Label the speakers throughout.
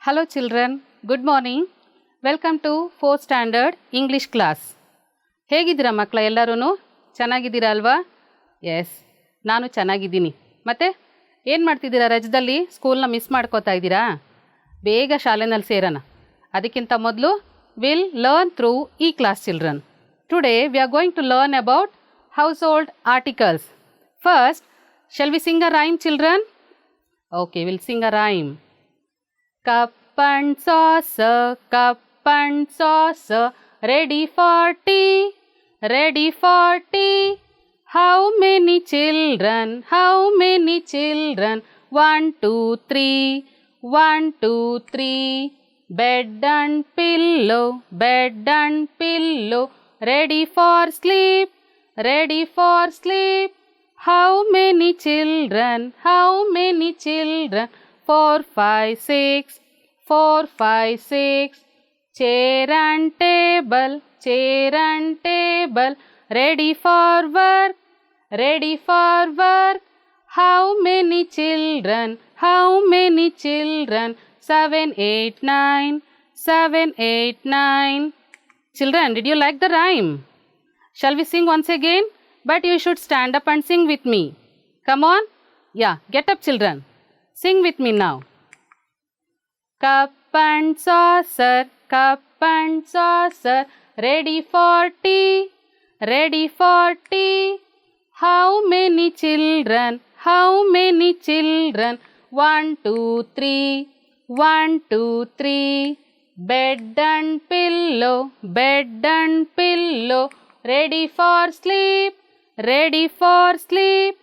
Speaker 1: Hello children, good morning. Welcome to 4th standard English class. ಹೇಗಿದ್ದೀರಾ ಮಕ್ಕಳ ಎಲ್ಲರೂ? ಚೆನ್ನಾಗಿದ್ದೀರಾ ಅಲ್ವಾ? ಎಸ್, ನಾನು ಚೆನ್ನಾಗಿದ್ದೀನಿ. ಮತ್ತೆ ಏನು ಮಾಡ್ತಿದ್ದೀರಾ ರಜದಲ್ಲಿ? ಸ್ಕೂಲ್ನ ಮಿಸ್ ಮಾಡ್ಕೋತಾ ಇದ್ದೀರಾ? ಬೇಗ ಶಾಲೆನಲ್ಲಿ ಸೇರೋಣ. ಅದಕ್ಕಿಂತ ಮೊದಲು ವಿಲ್ ಲರ್ನ್ ಥ್ರೂ ಈ class children. Today we are going to learn about household articles. First, shall we sing a rhyme children? Okay, we'll sing a rhyme. Cup and saucer, ready for tea, ready for tea. How many children, how many children? 1, 2, 3, 1, 2, 3. Bed and pillow, ready for sleep, ready for sleep. How many children, how many children? 4, 5, 6, 4, 5, 6. Chair and table, ready for work, ready for work. How many children, how many children? 7, 8, 9, 7, 8, 9. Children, did you like the rhyme? Shall we sing once again? But you should stand up and sing with me. Come on. Yeah, get up children. Sing with me now. Cup and saucer, ready for tea, ready for tea. How many children, how many children? 1, 2, 3, 1, 2, 3. Bed and pillow, ready for sleep, ready for sleep.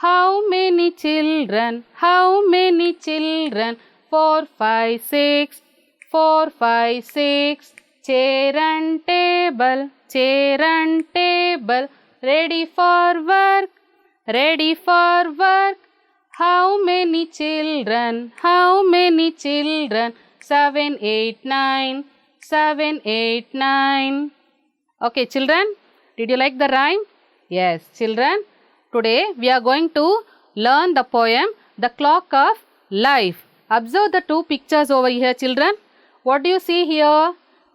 Speaker 1: How many children, how many children? 4, 5, 6, 4, 5, 6. Chair and table, ready for work, ready for work. How many children, how many children? 7, 8, 9, 7, 8, 9. Okay children, did you like the rhyme? Yes children, today we are going to learn the poem The Clock of Life. Observe the two pictures over here children. What do you see here?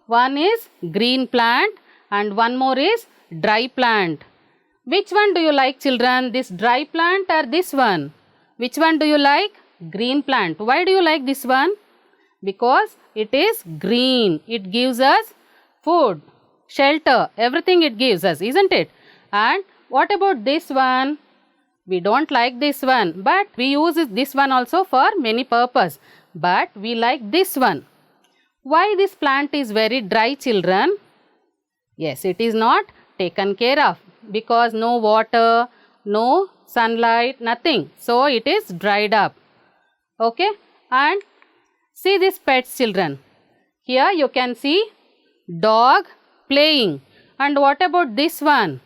Speaker 1: One is green plant and one more is dry plant. Which one do you like children? This dry plant or this one? Which one do you like? Green plant. Why do you like this one? Because it is green. It gives us food, shelter, everything it gives us, isn't it? And what about this one? We don't like this one, but we use this one also for many purpose. But we like this one. Why this plant is very dry children? Yes, it is not taken care of because no water, no sunlight, nothing. So it is dried up. Okay, and see these pets children. Here you can see dog playing. And what about this one?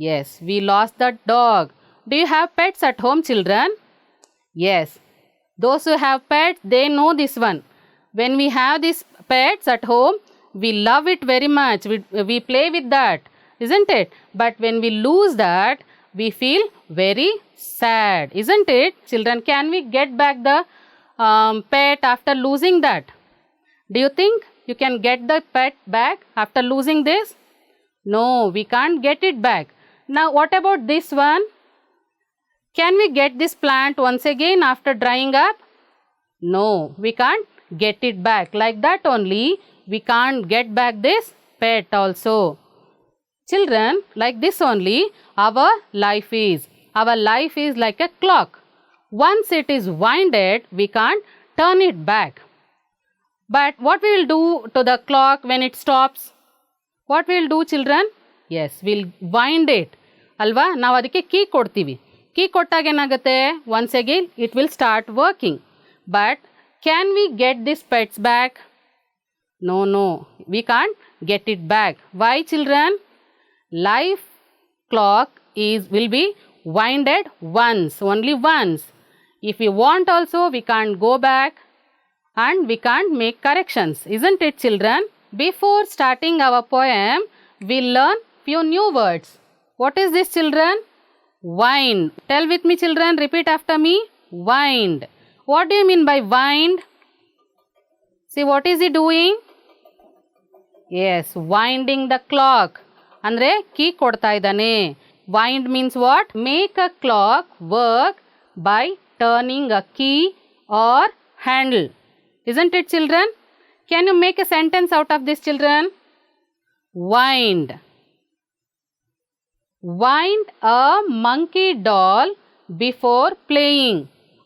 Speaker 1: Yes, we lost that dog. Do you have pets at home children? Yes, those who have pets, they know this one. When we have these pets at home, we love it very much. We play with that, isn't it? But when we lose that, we feel very sad, isn't it? Children, can we get back the pet after losing that? Do you think you can get the pet back after losing this? No, we can't get it back. Now what about this one? Can we get this plant once again after drying up? No, we can't get it back. Like that only, we can't get back this pet also. Children, like this only, our life is. Our life is like a clock. Once it is winded, we can't turn it back. But what we will do to the clock when it stops? What we will do children? Yes, we'll wind it. Alva, ನಾವು ಅದಕ್ಕೆ key ಕೊಡ್ತೀವಿ. Key ಕೊಟ್ಟಾಗ ಏನಾಗುತ್ತೆ? Once again it will start working. But can we get these pets back? No, we can't get it back. Why children? Life clock will be winded once, only once. If we want also, we can't go back and we can't make corrections, isn't it children? Before starting our poem, we'll learn few new words. What is this children? Wind. Tell with me children, repeat after me. Wind. What do you mean by wind? See, what is he doing? Yes, winding the clock. ಅಂದರೆ key ಕೊಡ್ತಾ ಇದ್ದಾನೆ. Wind means what? Make a clock work by turning a key or handle. Isn't it, children? Can you make a sentence out of this, children? Wind. Wind a monkey doll before playing.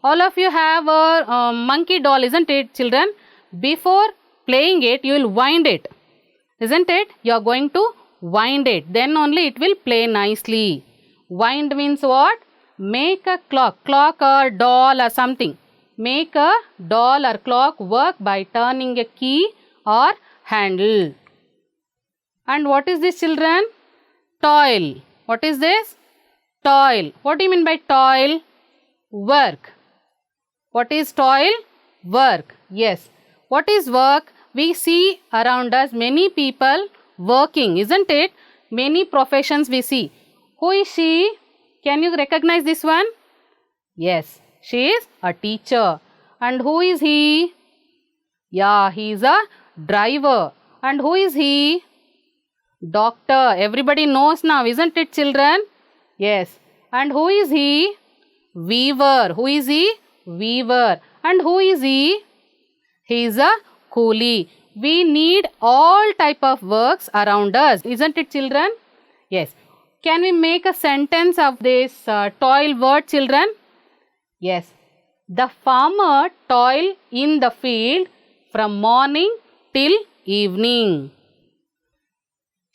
Speaker 1: All of you have a monkey doll, isn't it, children? Before playing it, you will wind it. Isn't it? You are going to wind it. Then only it will play nicely. Wind means what? Make a clock. Clock or doll or something. Make a doll or clock work by turning a key or handle. And what is this, children? Toil. What is this? Toil. What do you mean by toil? Work. What is toil? Work. Yes. What is work? We see around us many people working, isn't it? Many professions we see. Who is she? Can you recognize this one? Yes, she is a teacher. And who is he? Yeah, he is a driver. And who is he? Doctor. Everybody knows now, isn't it, children? Yes. And who is he? Weaver. Who is he? Weaver. And who is he? He is a coolie. We need all type of works around us, isn't it, children? Yes. Can we make a sentence of this toil word, children? Yes. The farmer toil in the field from morning till evening.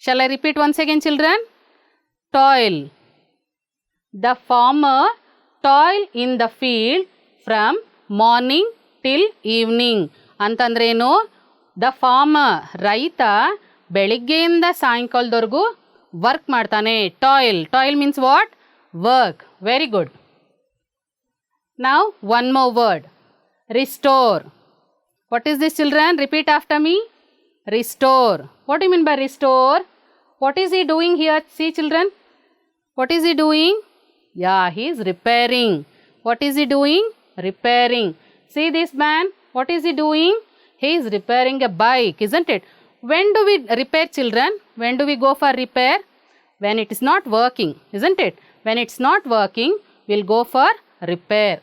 Speaker 1: Shall I repeat once again, children? Toil. The farmer toil in the field from morning till evening. ಅಂತಂದ್ರೇನು? The farmer, ರೈತ ಬೆಳಿಗ್ಗೆಯಿಂದ ಸಾಯಂಕಾಲದವರೆಗೂ work ಮಾಡ್ತಾನೆ. Toil. Toil means what? Work. Very good. Now one more word. Restore. What is this, children? Repeat after me. Restore. What do you mean by restore? What is he doing here? See, children. What is he doing? Yeah, he is repairing. What is he doing? Repairing. See this man. What is he doing? He is repairing a bike, isn't it? When do we repair, children? When do we go for repair? When it is not working, isn't it? When it's not working, we'll go for repair.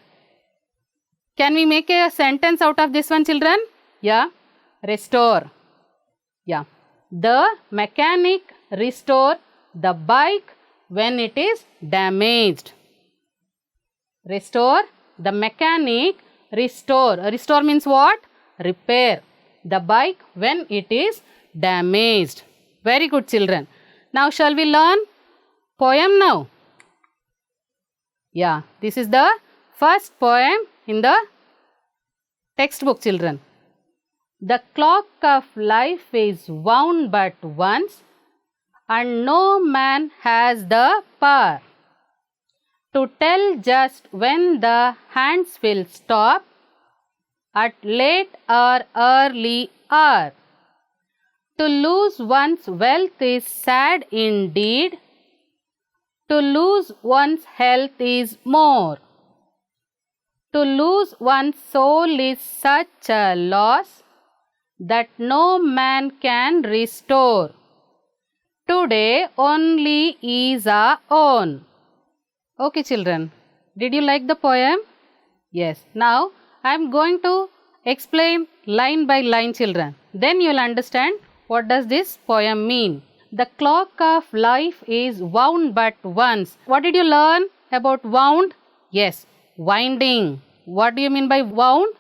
Speaker 1: Can we make a sentence out of this one, children? Yeah. Restore. Yeah. The mechanic restore the bike when it is damaged. Restore. The mechanic restore. Restore means what? Repair the bike when it is damaged. Very good, children. Now shall we learn poem now? Yeah, this is the first poem in the textbook, children. The clock of life is wound but once, and no man has the power to tell just when the hands will stop at late or early hour. To lose one's wealth is sad indeed. To lose one's health is more. To lose one's soul is such a loss that no man can restore. Today only is our own. Okay, children. Did you like the poem? Yes. Now I am going to explain line by line, children. Then you will understand what does this poem mean. The clock of life is wound but once. What did you learn about wound? Yes, winding. What do you mean by wound?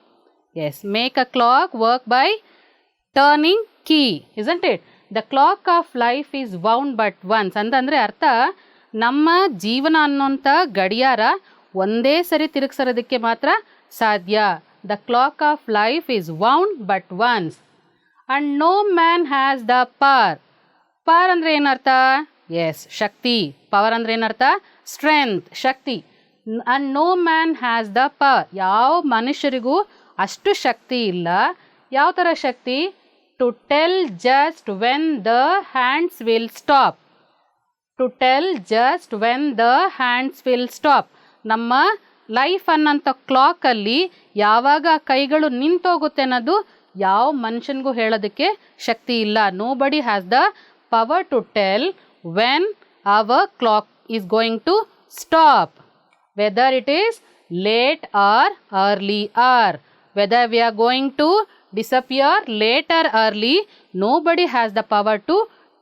Speaker 1: Yes, make a clock work by turning key, isn't it? The clock of life is wound but once. ಅಂತಂದರೆ ಅರ್ಥ, ನಮ್ಮ ಜೀವನ ಅನ್ನೋಂಥ ಗಡಿಯಾರ ಒಂದೇ ಸರಿ ತಿರುಗಿಸೋದಕ್ಕೆ ಮಾತ್ರ ಸಾಧ್ಯ. The clock of life is wound but once. And no man has the power. Power ಅಂದರೆ ಏನರ್ಥ? ಎಸ್, ಶಕ್ತಿ. ಪವರ್ ಅಂದರೆ ಏನರ್ಥ? Strength, Shakti. And no man has the power. ಯಾವ ಮನುಷ್ಯರಿಗೂ ಅಷ್ಟು ಶಕ್ತಿ ಇಲ್ಲ. ಯಾವ ಥರ ಶಕ್ತಿ? To tell just when the hands will stop. To tell just when the hands will stop. ನಮ್ಮ ಲೈಫ್ ಅನ್ನೋಂಥ ಕ್ಲಾಕಲ್ಲಿ ಯಾವಾಗ ಕೈಗಳು ನಿಂತೋಗುತ್ತೆ ಅನ್ನೋದು ಯಾವ ಮನುಷ್ಯನಿಗೂ ಹೇಳೋದಕ್ಕೆ ಶಕ್ತಿ ಇಲ್ಲ. Nobody has the power to tell when our clock is going to stop, whether it is late or early hour, whether we are going to disappear late or early, nobody has the power to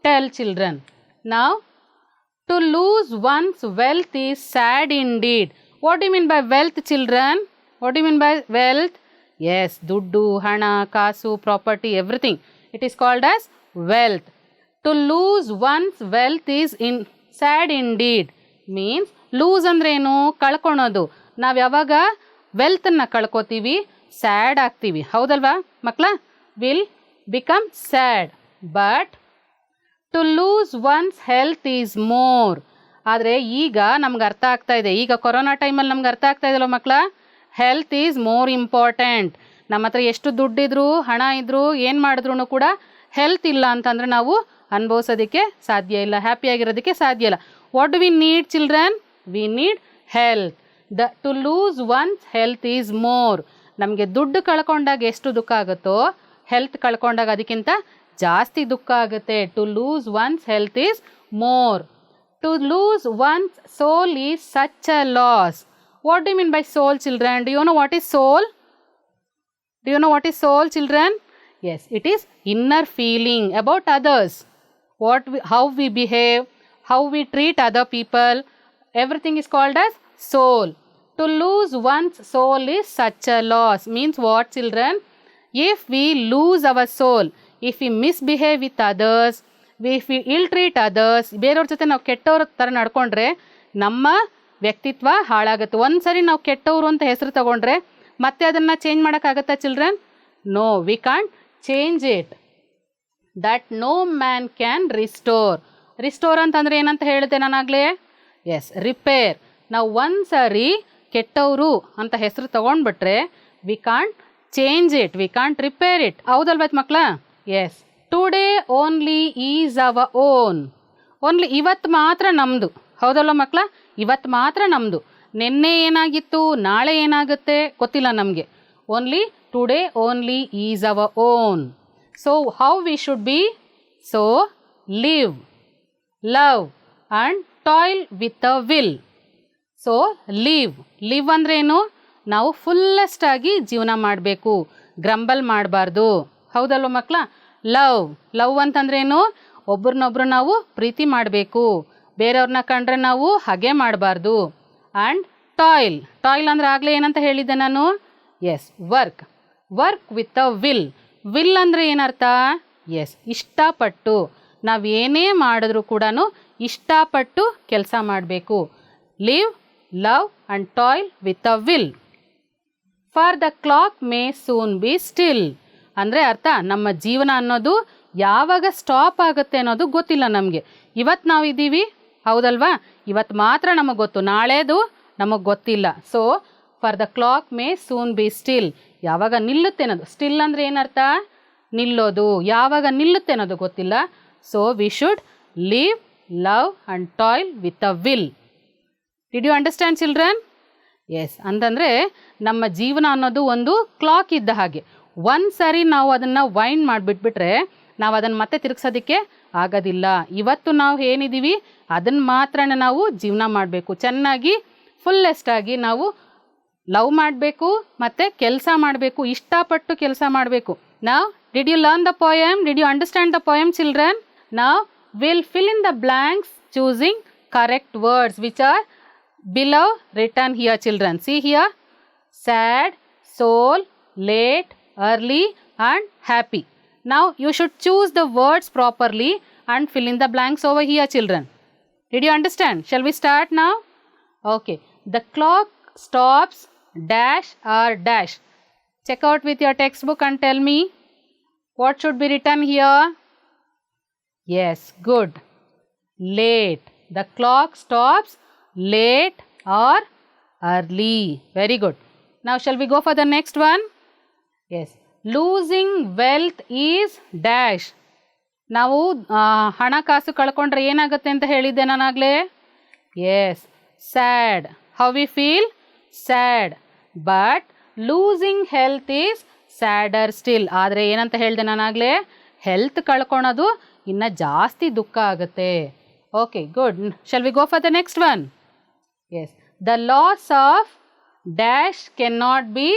Speaker 1: tell, children. Now, to lose one's wealth is sad indeed. What do you mean by wealth, children? What do you mean by wealth? Yes, duddu, hana, kasu, property, everything. It is called as wealth. To lose one's wealth is sad indeed. Means lose ಅಂದ್ರೆ ಏನು? ಕಳ್ಕೊಳೋದು. ನಾವು ಯಾವಾಗ ವೆಲ್ತನ್ನು ಕಳ್ಕೊತೀವಿ sad ಆಗ್ತೀವಿ, ಹೌದಲ್ವಾ ಮಕ್ಕಳ? Will become sad. But to lose one's health is more. ಆದರೆ ಈಗ ನಮ್ಗೆ ಅರ್ಥ ಆಗ್ತಾ ಇದೆ, ಈಗ ಕೊರೋನಾ ಟೈಮಲ್ಲಿ ನಮ್ಗೆ ಅರ್ಥ ಆಗ್ತಾ ಇದೆಯಲ್ಲ ಮಕ್ಕಳ, ಹೆಲ್ತ್ ಈಸ್ ಮೋರ್ ಇಂಪಾರ್ಟೆಂಟ್. ನಮ್ಮ ಹತ್ರ ಎಷ್ಟು ದುಡ್ಡಿದ್ರು ಹಣ ಇದ್ದರೂ ಏನು ಮಾಡಿದ್ರು ಕೂಡ ಹೆಲ್ತ್ ಇಲ್ಲ ಅಂತಂದರೆ ನಾವು ಅನುಭವಿಸೋದಕ್ಕೆ ಸಾಧ್ಯ ಇಲ್ಲ, ಹ್ಯಾಪಿಯಾಗಿರೋದಕ್ಕೆ ಸಾಧ್ಯ ಇಲ್ಲ. What do we need children? We need health. To lose one's health is more. ನಮಗೆ ದುಡ್ಡು ಕಳ್ಕೊಂಡಾಗ ಎಷ್ಟು ದುಃಖ ಆಗುತ್ತೋ ಹೆಲ್ತ್ ಕಳ್ಕೊಂಡಾಗ ಅದಕ್ಕಿಂತ ಜಾಸ್ತಿ ದುಃಖ ಆಗುತ್ತೆ. To lose one's health is more. To lose one's soul is such a loss. What do you mean by soul children? Do you know what is soul? Do you know what is soul children? Yes, it is inner feeling about others. How we behave, how we treat other people, everything is called as soul. To lose one's soul is such a loss. Means what, children? If we lose our soul, if we misbehave with others, if we ill treat others, ಬೇರೆಯವ್ರ ಜೊತೆ ನಾವು ಕೆಟ್ಟವ್ರ ಥರ ನಡ್ಕೊಂಡ್ರೆ ನಮ್ಮ ವ್ಯಕ್ತಿತ್ವ ಹಾಳಾಗುತ್ತೆ. ಒಂದು ಸರಿ ನಾವು ಕೆಟ್ಟವರು ಅಂತ ಹೆಸರು ತಗೊಂಡ್ರೆ ಮತ್ತೆ ಅದನ್ನು ಚೇಂಜ್ ಮಾಡೋಕ್ಕಾಗತ್ತಾ children? No, we can't change it. That no man can restore. Restore ಅಂತಂದರೆ ಏನಂತ ಹೇಳಿದೆ ನಾನಾಗಲೇ? S, repair. ನಾವು ಒಂದು ಸಾರಿ ಕೆಟ್ಟವರು ಅಂತ ಹೆಸರು ತೊಗೊಂಡ್ಬಿಟ್ರೆ we can't change it, we can't repair it, ಹೌದಲ್ವ ಮಕ್ಕಳ? Yes. Today only is our own. Only ಇವತ್ತು ಮಾತ್ರ ನಮ್ಮದು, ಹೌದಲ್ವ ಮಕ್ಕಳ? ಇವತ್ತು ಮಾತ್ರ ನಮ್ಮದು. ನಿನ್ನೆ ಏನಾಗಿತ್ತು, ನಾಳೆ ಏನಾಗುತ್ತೆ ಗೊತ್ತಿಲ್ಲ ನಮಗೆ. Only today only is our own. So how we should be? So live, love and toil with a will. So live ಅಂದ್ರೇನು? ನಾವು ಫುಲ್ಲೆಸ್ಟಾಗಿ ಜೀವನ ಮಾಡಬೇಕು, ಗ್ರಂಬಲ್ ಮಾಡಬಾರ್ದು, ಹೌದಲ್ವ ಮಕ್ಕಳ? ಲವ್ ಅಂತಂದ್ರೇನು? ಒಬ್ರನ್ನೊಬ್ರು ನಾವು ಪ್ರೀತಿ ಮಾಡಬೇಕು, ಬೇರೆಯವ್ರನ್ನ ಕಂಡ್ರೆ ನಾವು ಹಾಗೆ ಮಾಡಬಾರ್ದು. ಆ್ಯಂಡ್ ಟಾಯ್ಲ್ ಅಂದರೆ ಆಗಲೇ ಏನಂತ ಹೇಳಿದ್ದೆ ನಾನು? Yes, work with a will ಅಂದರೆ ಏನರ್ಥ? ಎಸ್, ಇಷ್ಟಪಟ್ಟು. ನಾವೇನೇ ಮಾಡಿದ್ರೂ ಕೂಡ ಇಷ್ಟಪಟ್ಟು ಕೆಲಸ ಮಾಡಬೇಕು. Live, love and toil with a will. For the clock may soon be still. ಅಂದರೆ ಅರ್ಥ, ನಮ್ಮ ಜೀವನ ಅನ್ನೋದು ಯಾವಾಗ ಸ್ಟಾಪ್ ಆಗುತ್ತೆ ಅನ್ನೋದು ಗೊತ್ತಿಲ್ಲ ನಮಗೆ. ಇವತ್ತು ನಾವು ಇದ್ದೀವಿ, ಹೌದಲ್ವಾ? ಇವತ್ತು ಮಾತ್ರ ನಮಗೆ ಗೊತ್ತು, ನಾಳೆದು ನಮಗೆ ಗೊತ್ತಿಲ್ಲ. So for the clock may soon be still. ಯಾವಾಗ ನಿಲ್ಲುತ್ತೆ ಅನ್ನೋದು, ಸ್ಟಿಲ್ ಅಂದರೆ ಏನರ್ಥ? ನಿಲ್ಲೋದು. ಯಾವಾಗ ನಿಲ್ಲುತ್ತೆ ಅನ್ನೋದು ಗೊತ್ತಿಲ್ಲ. So we should live, love and toil with a will. Did you understand children? Yes. ಅಂತಂದರೆ ನಮ್ಮ ಜೀವನ ಅನ್ನೋದು ಒಂದು ಕ್ಲಾಕ್ ಇದ್ದ ಹಾಗೆ. ಒಂದು ಸಾರಿ ನಾವು ಅದನ್ನು ವೈಂಡ್ ಮಾಡಿಬಿಟ್ಬಿಟ್ರೆ ನಾವು ಅದನ್ನು ಮತ್ತೆ ತಿರುಗಿಸೋದಕ್ಕೆ ಆಗೋದಿಲ್ಲ. ಇವತ್ತು ನಾವು ಏನಿದ್ದೀವಿ ಅದನ್ನು ಮಾತ್ರ ನಾವು ಜೀವನ ಮಾಡಬೇಕು. ಚೆನ್ನಾಗಿ ಫುಲ್ಲೆಸ್ಟಾಗಿ ನಾವು ಲವ್ ಮಾಡಬೇಕು ಮತ್ತು ಕೆಲಸ ಮಾಡಬೇಕು, ಇಷ್ಟಪಟ್ಟು ಕೆಲಸ ಮಾಡಬೇಕು. ನಾವು did you learn the poem? Did you understand the poem children? ನಾವು will fill in the blanks choosing correct words which are below written here, children. See here: sad, soul, late, early and happy. Now you should choose the words properly and fill in the blanks over here, children. Did you understand? Shall we start now? Okay. The clock stops dash or dash. Check out with your textbook and tell me what should be written here. Yes, good. Late. The clock stops late or early. Very good. Now shall we go for the next one? Yes. Losing wealth is dash. ನಾವು ಹಣಕಾಸು ಕಳ್ಕೊಂಡ್ರೆ ಏನಾಗುತ್ತೆ ಅಂತ ಹೇಳಿದ್ದೆ ನಾನಾಗಲೇ? Yes, sad. How we feel? Sad. But losing health is sadder still. ಆದರೆ ಏನಂತ ಹೇಳಿದೆ ನಾನಾಗಲೇ, ಹೆಲ್ತ್ ಕಳ್ಕೊಳೋದು ಇನ್ನು ಜಾಸ್ತಿ ದುಃಖ ಆಗುತ್ತೆ. Okay, good. Shall we go for the next one? Yes, the loss of dash can not be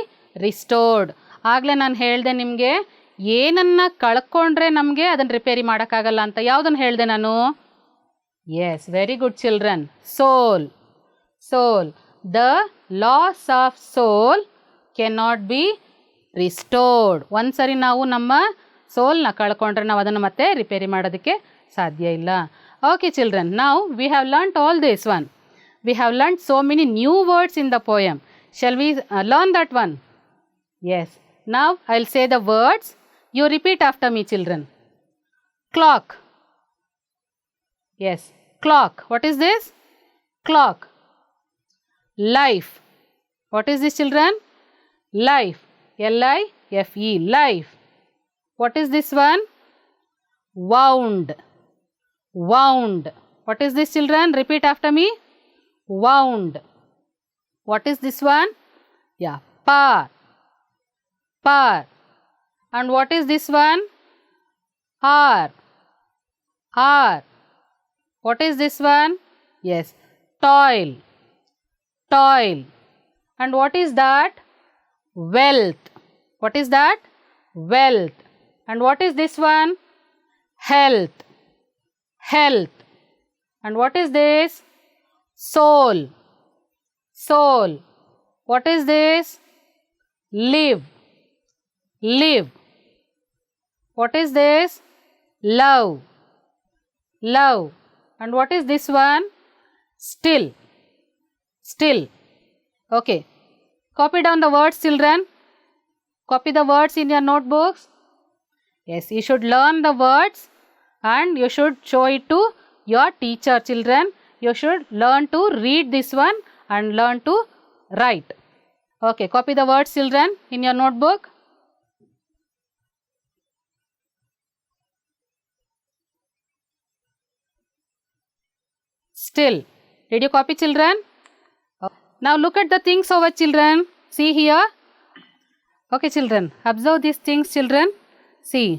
Speaker 1: restored. ಆಗಲೇ ನಾನು ಹೇಳಿದೆ ನಿಮಗೆ, ಏನನ್ನು ಕಳ್ಕೊಂಡ್ರೆ ನಮಗೆ ಅದನ್ನು ರಿಪೇರಿ ಮಾಡೋಕ್ಕಾಗಲ್ಲ ಅಂತ. ಯಾವುದನ್ನು ಹೇಳಿದೆ ನಾನು? Yes, very good children. Soul. Soul. The loss of soul can not be restored. ಒಂದು ಸರಿ ನಾವು ನಮ್ಮ ಸೋಲ್ನ ಕಳ್ಕೊಂಡ್ರೆ ನಾವು ಅದನ್ನು ಮತ್ತೆ ರಿಪೇರಿ ಮಾಡೋದಕ್ಕೆ ಸಾಧ್ಯ ಇಲ್ಲ. ಓಕೆ ಚಿಲ್ಡ್ರನ್, ನಾವು we have learned all this one. We have learned so many new words in the poem. Shall we learn that one? Yes. Now I'll say the words. You repeat after me, children. Clock. Yes. Clock. What is this? Clock. Life. What is this, children? Life. L-I-F-E. Life. What is this one? Wound. Wound. What is this, children? Repeat after me. Wound. What is this one? Yeah, par. Par. And what is this one? Hour. Hour. What is this one? Yes, toil. Toil. And what is that? Wealth. What is that? Wealth. And what is this one? Health. Health. And what is this? Soul. Soul. What is this? Live. Live. What is this? Love. Love. And what is this one? Still. Still. Okay. Copy down the words, children. Copy the words in your notebooks. Yes, you should learn the words and you should show it to your teacher, children. You should learn to read this one and learn to write. Okay, copy the words, children, in your notebook. Still. Did you copy, children? Now look at the things over, children. See here. Okay, children. Observe these things, children. See.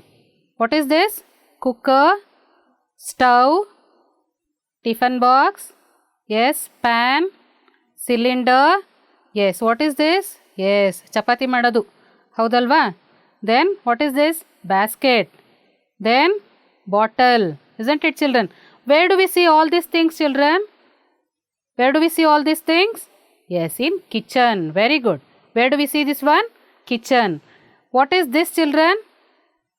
Speaker 1: What is this? Cooker, stove, tiffin box. Yes, pan, cylinder. Yes, what is this? Yes, chapati madadu. Haudalva? Then what is this? Basket. Then bottle. Isn't it, children? Where do we see all these things, children? Where do we see all these things? Yes, in kitchen. Very good. Where do we see this one? Kitchen. What is this, children?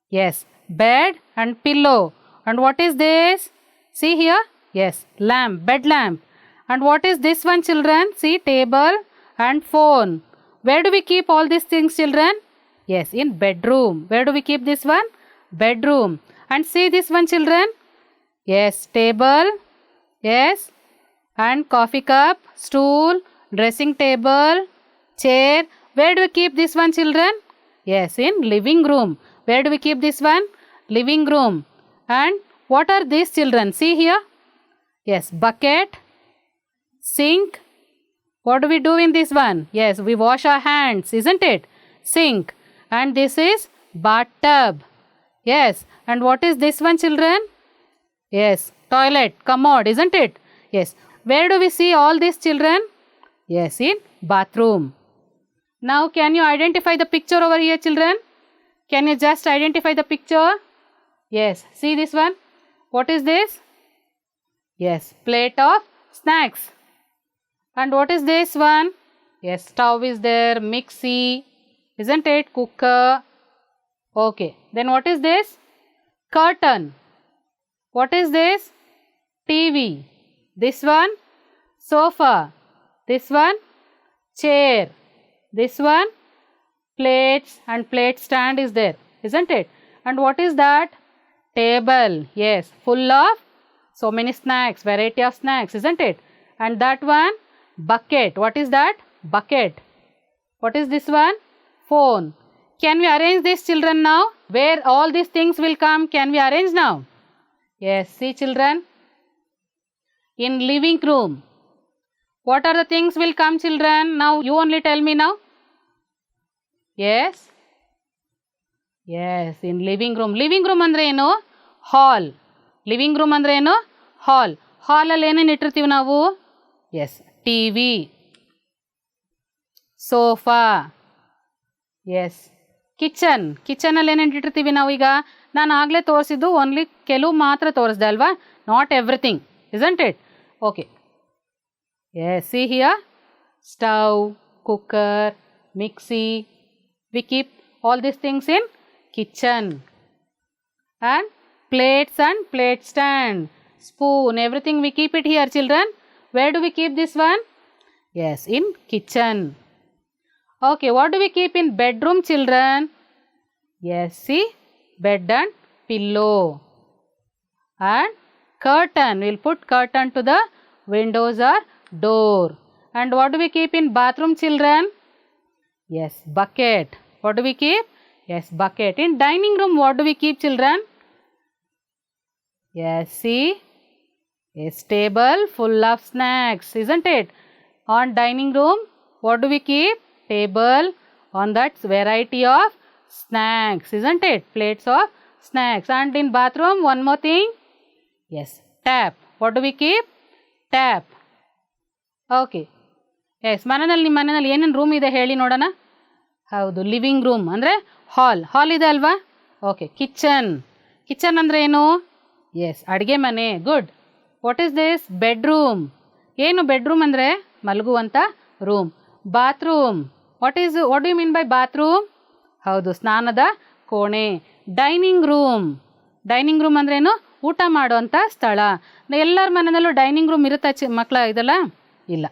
Speaker 1: Yes, bed and pillow. And what is this? See here. Yes, lamp, bed lamp. And what is this one, children? See, table and phone. Where do we keep all these things, children? Yes, in bedroom. Where do we keep this one? Bedroom. And see this one, children? Yes, table. Yes. And coffee cup, stool, dressing table, chair. Where do we keep this one, children? Yes, in living room. Where do we keep this one? Living room. And what are these, children? See here. Yes, bucket, sink. What do we do in this one? Yes, we wash our hands, isn't it? Sink. And this is bathtub. Yes. And what is this one, children? Yes, toilet, commode, isn't it? Yes. Where do we see all these, children? Yes, in bathroom. Now, can you identify the picture over here, children? Can you just identify the picture? Yes. See this one? What is this? Yes, plate of snacks. And what is this one? Yes, stove is there, mixie, isn't it? Cooker. Okay. Then what is this? Curtain. What is this? TV. This one? Sofa. This one? Chair. This one? Plates and plate stand is there, isn't it? And what is that? Table. Yes, full of so many snacks, variety of snacks, isn't it? And that one? Bucket. What is that? Bucket. What is this one? Phone. Can we arrange this, children, now? Where all these things will come? Can we arrange now? Yes, see, children. In living room. What are the things will come, children? Now you only tell me now. Yes. Yes, in living room. Living room ಅಂದರೆ ಏನು? ಹಾಲ್. Living room ಅಂದರೆ ಏನು? ಹಾಲ್. ಹಾಲಲ್ಲಿ ಏನೇನು ಇಟ್ಟಿರ್ತೀವಿ ನಾವು? Yes, T V, sofa. Yes, kitchen. ಕಿಚನಲ್ಲಿ ಏನೇನು ಇಟ್ಟಿರ್ತೀವಿ ನಾವು? ಈಗ ನಾನು ಆಗಲೇ ತೋರಿಸಿದ್ದು ಓನ್ಲಿ ಕೆಲವು ಮಾತ್ರ ತೋರಿಸ್ದೆ ಅಲ್ವಾ? Not everything, isn't it? Okay. Yes, see here, stove, cooker, mixie. We keep all these things in kitchen. And plates and plate stand, spoon, everything we keep it here, children. Where do we keep this one? Yes, in kitchen. Okay, what do we keep in bedroom, children? Yes, see, bed and pillow. And curtain, we'll put curtain to the windows or door. And what do we keep in bathroom, children? Yes, bucket. What do we keep? Yes, bucket. In dining room, what do we keep, children? Yes, see, a table full of snacks, isn't it? On dining room, what do we keep? Table on that variety of snacks, isn't it? Plates of snacks. And in bathroom, one more thing. Yes, tap. What do we keep? Tap. Okay. Yes, ಮನೆಯಲ್ಲಿ ನಿಮ್ಮ ಮನೆಯಲ್ಲಿ ಏನೇನು room ಇದೆ ಹೇಳಿ ನೋಡೋಣ. ಹೌದು, living room ಅಂದರೆ ಹಾಲ್. ಹಾಲ್ ಇದೆ ಅಲ್ವಾ? ಓಕೆ. ಕಿಚನ್. ಕಿಚನ್ ಅಂದರೆ ಏನು? ಎಸ್, ಅಡುಗೆ ಮನೆ. Good. What is this? Bedroom. ಏನು ಬೆಡ್ರೂಮ್ ಅಂದರೆ? ಮಲಗುವಂಥ room. Bathroom. What do you mean by bathroom? ಹೌದು, ಸ್ನಾನದ ಕೋಣೆ. Dining room. ಡೈನಿಂಗ್ ರೂಮ್ ಅಂದ್ರೇನು? ಊಟ ಮಾಡುವಂಥ ಸ್ಥಳ. ಎಲ್ಲರ ಮನೆಯಲ್ಲೂ ಡೈನಿಂಗ್ ರೂಮ್ ಇರುತ್ತಾ ಮಕ್ಕಳ? ಇದೆಲ್ಲ ಇಲ್ಲ.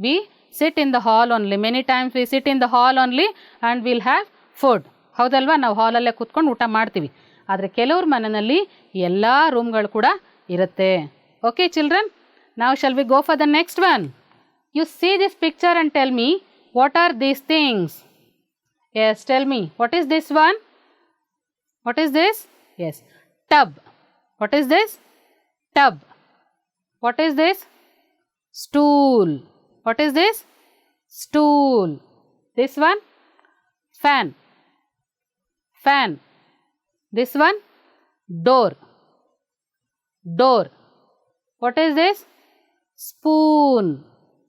Speaker 1: We sit in the hall only. Many times we sit in the hall only and we'll have food. ಹೌದಲ್ವಾ? ನಾವು ಹಾಲಲ್ಲೇ ಕೂತ್ಕೊಂಡು ಊಟ ಮಾಡ್ತೀವಿ. ಆದರೆ ಕೆಲವ್ರ ಮನೆಯಲ್ಲಿ ಎಲ್ಲ ರೂಮ್ಗಳು ಕೂಡ ಇರುತ್ತೆ. ಓಕೆ ಚಿಲ್ಡ್ರನ್, ನಾವು shall we go for the next one? You see this picture and tell me what are these things? Yes, tell me. What is this one? What is this? Yes, tub. What is this? Tub. What is this? Stool. What is this? Stool. This one? Fan. Fan. This one? Door. Door. What is this? Spoon.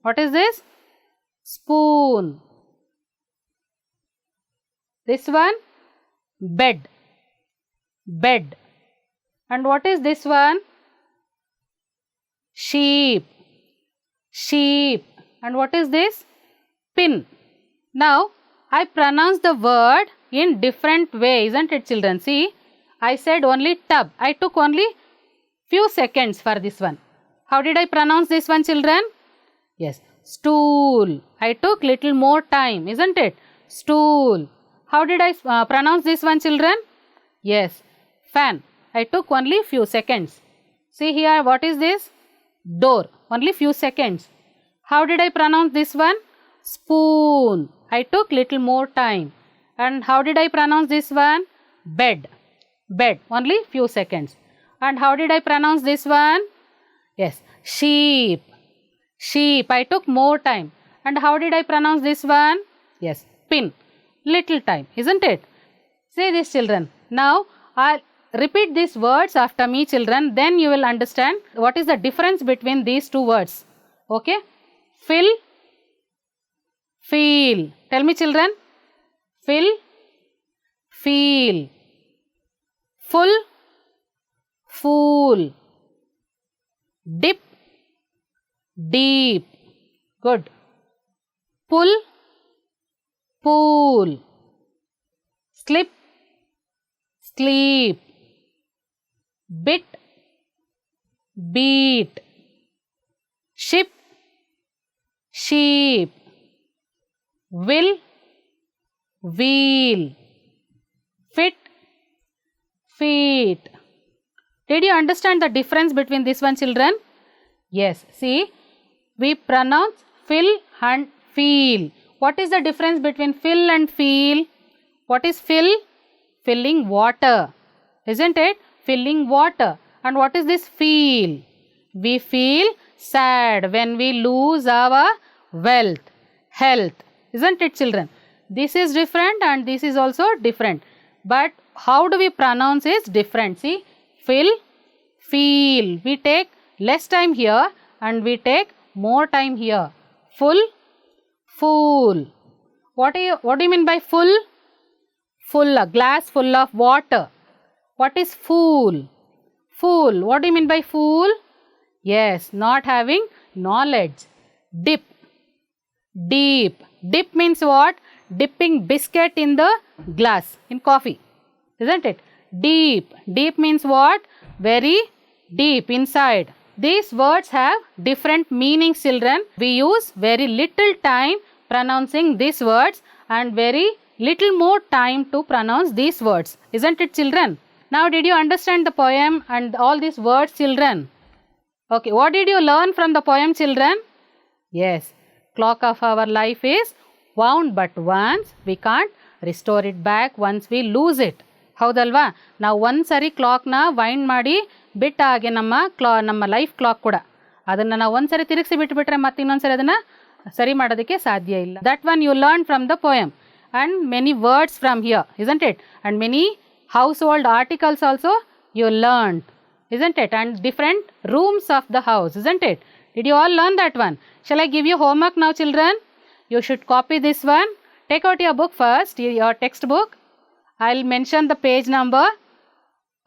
Speaker 1: What is this? Spoon. This one? Bed. Bed. And what is this one? Sheep. Sheep. And what is this? Pin. Now, I pronounce the word in different way, isn't it, children? See, I said only tub. I took only few seconds for this one. How did I pronounce this one, children? Yes, stool. I took little more time, isn't it? Stool. How did I pronounce this one, children? Yes, fan. I took only few seconds. See here, what is this? Door. Only few seconds. How did I pronounce this one? Spoon. I took little more time. And how did I pronounce this one? Bed. Bed. Only few seconds. And how did I pronounce this one? Yes, sheep. Sheep. I took more time. And how did I pronounce this one? Yes, pin. Little time, isn't it? See this, children. Now, I'll repeat these words after me, children. Then you will understand what is the difference between these two words. Okay? Fill, feel. Tell me, children. Fill, feel. Full, fool. Dip, deep. Good. Pull, pool. Slip, sleep. Bit, beat. Ship, sheep. Will, wheel. Fit, feet. Did you understand the difference between this one, children? Yes. See, we pronounce fill and feel. What is the difference between fill and feel? What is fill? Filling water, isn't it? Filling water. And what is this feel? We feel sad when we lose our wealth, health, isn't it, children? This is different and this is also different. but how do we pronounce is different. See, fill, feel. We take less time here and we take more time here. Full, full. What do you mean by full? Full, a glass full of water. What is fool? Fool. What do you mean by fool? Yes, not having knowledge. Dip, deep. Dip means what? Dipping biscuit in the glass, in coffee, isn't it? Deep. Deep means what? Very deep, inside. These words have different meanings, children. We use very little time pronouncing these words and very little more time to pronounce these words, isn't it, children? Now, did you understand the poem and all these words, children? Okay, what did you learn from the poem, children? Yes, clock of our life is wound but once, we can't restore it back once we lose it. ಹೌದಲ್ವಾ? ನಾವು ಒಂದು ಸರಿ ಕ್ಲಾಕ್ನ wind ಮಾಡಿ ಬಿಟ್ಟ ಹಾಗೆ ನಮ್ಮ life clock ಕೂಡ ಅದನ್ನು ನಾವು ಒಂದು ಸರಿ ತಿರುಗಿಸಿ ಬಿಟ್ಟುಬಿಟ್ರೆ ಮತ್ತೆ ಇನ್ನೊಂದು ಸರಿ ಅದನ್ನು ಸರಿ ಮಾಡೋದಕ್ಕೆ ಸಾಧ್ಯ ಇಲ್ಲ. That one you learn from the poem and many words from here, isn't it? And many household articles also you learned, isn't it? And different rooms of the house, isn't it? Did you all learn that one? Shall I give you homework now, children? You should copy this one. Take out your book first, your textbook. I'll mention the page number.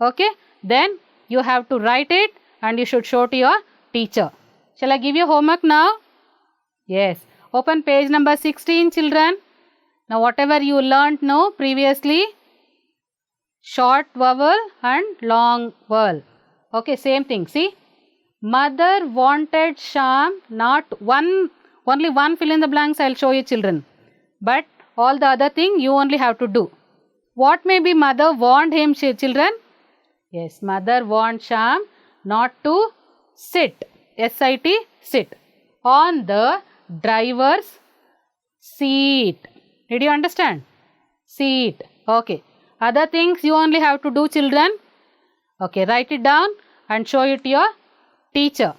Speaker 1: Okay? Then you have to write it and you should show to your teacher. Shall I give you homework now? Yes. Open page number 16, children. Now whatever you learnt now previously, short vowel and long vowel. Okay, same thing. See, mother wanted Sham, not one, only one fill in the blanks I'll show you, children. But all the other thing you only have to do. What may be mother want him, children? Yes, mother want Sham not to sit, S-I-T, sit, on the driver's seat. Did you understand? Seat. Okay. Other things you only have to do, children. Okay, write it down and show it to your teacher.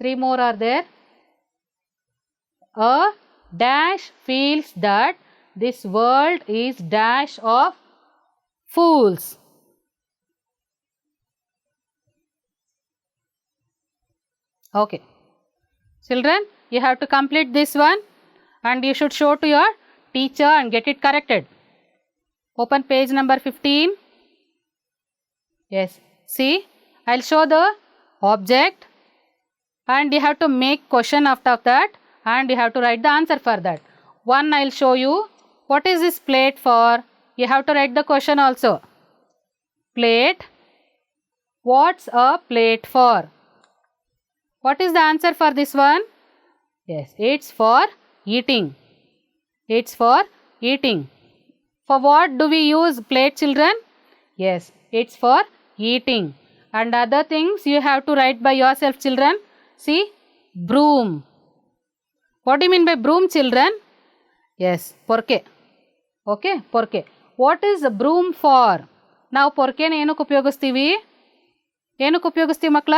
Speaker 1: 3 more are there. A dash feels that this world is dash of fools. Okay. Children, you have to complete this one and you should show to your teacher and get it corrected. Open page number 15. Yes. See, I'll show the object and you have to make question after that and you have to write the answer for that. One I'll show you. What is this plate for? You have to write the question also. Plate. What's a plate for? What is the answer for this one? Yes, it's for eating. It's for eating. For what do we use plate, children? Yes, it's for eating. And other things you have to write by yourself, children. See, broom. What do you mean by broom, children? Yes, porke. Okay, porke. What is a broom for? Now, porke na ಏನಕ್ಕೆ ಉಪಯೋಗಿಸ್ತೀವಿ? ಏನಕ್ಕೆ ಉಪಯೋಗಿಸ್ತೀವಿ ಮಕ್ಕಳ?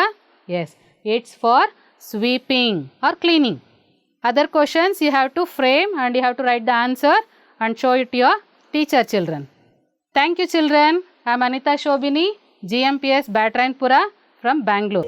Speaker 1: Yes, it's for sweeping or cleaning. Other questions you have to frame and you have to write the answer and show it to your teacher, children. Thank you, children. I am Anita Shobini, GMPS Batrainpura from Bangalore.